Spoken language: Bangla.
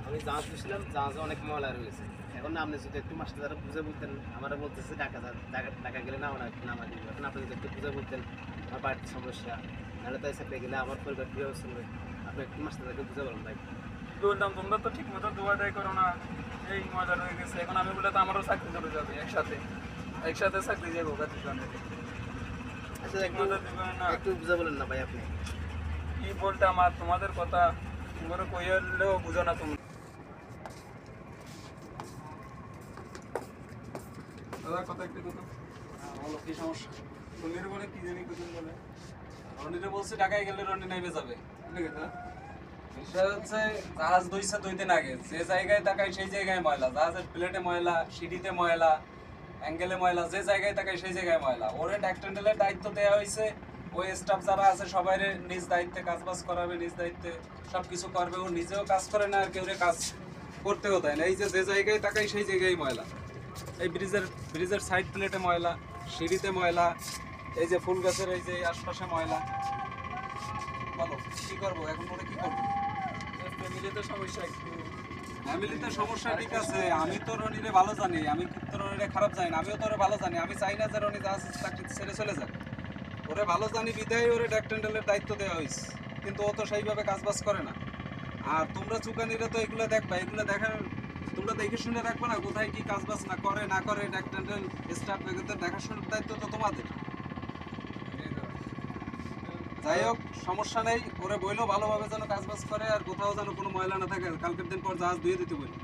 আমি জাহাজ দিয়েছিলাম, জাহাজে অনেক ময়লা রয়েছে। এখন আপনি যদি একটু মাস্টার দ্বারা বুঝে বলতেন, আমরা বলতেছি ঢাকা গেলে নামা দিব। এখন আপনি যদি একটু বুঝে বলতেন আমার বাড়িতে সমস্যা, নাহলে তাই সাথে গেলে আমার পরিবার কীভাবে চলবে, আপনি একটু মাস্টার দ্বারাকে বুঝে বলেন ভাই। বললাম তোমরা তো ঠিক মতো দোয়া দেয় করো না, এই মজা রয়ে গেছে। এখন আমি বলে তো আমারও চাকরি চলে যাবে, একসাথে চাকরি যাবো দুজনে। আচ্ছা ঠিক মতো দিবেন না, একটু বুঝে বলেন না ভাই আপনি। কি বলতে আমার তোমাদের কথা তোমরা কইলেও বুঝো না তুমি। দাদা কথা একটু কথা বলো কি সমস্যা? রনির বলে কি জানি কুতুন বলে, রনিরে বলছে ঢাকায় গেলে রনি নাইবে যাবে। বিষয় হচ্ছে জাহাজ দুইছে 2 দিন আগে যে জায়গায় তাকাই সেই জায়গায় ময়লা, জাহাজের প্লেটে ময়লা, সিঁড়িতে ময়লা, অ্যাঙ্গেলে ময়লা, যে জায়গায় তাকাই সেই জায়গায় ময়লা। ওরে ট্যাক্টেন্ডেলের দায়িত্ব দেওয়া হয়েছে, ওই স্টাফ যারা আছে সবাই নিজ দায়িত্বে কাজবাজ করাবে, নিজ দায়িত্বে সব কিছু করবে। ও নিজেও কাজ করে না আর কেউ কাজ করতেও দেয় না। এই যে জায়গায় তাকাই সেই জায়গায় ময়লা, এই ব্রিজের সাইড প্লেটে ময়লা, সিঁড়িতে ময়লা, এই যে ফুল গাছের এই যে আশপাশে ময়লা। বলো কি করবো এখন? ওরা কি করবো? ফ্যামিলিতে সমস্যা একটু। ফ্যামিলিতে সমস্যা ঠিক আছে, আমি তো রনিরে ভালো জানি, আমি তো রনিরে খারাপ জানি না, আমিও তো ওরে ভালো জানি। আমি চাই না যে রনি জাহাজ চাকরি ছেড়ে চলে যাক। ওরে ভালো জানি বিধায় ওরে ট্যাক্টেন্ডেলের দায়িত্ব দেওয়া হয়েছে, কিন্তু ও তো সেইভাবে কাজবাজ করে না। আর তোমরা চুকানিরা তো এগুলো দেখবা, এগুলো দেখার তোমরা দেখে শুনে রাখবে না কোথায় কি কাজবাজ না করে ট্যাক্টেন্ডেল স্টাফ এগুলোদের দেখাশোনার দায়িত্ব তো তোমাদের। যাই হোক সমস্যা নেই, ওরে বইলেও ভালোভাবে যেন কাজবাজ করে আর কোথাও যেন কোনো ময়লা না থাকে। কালকের দিন পর জাহাজ ধুয়ে দিতে বলি।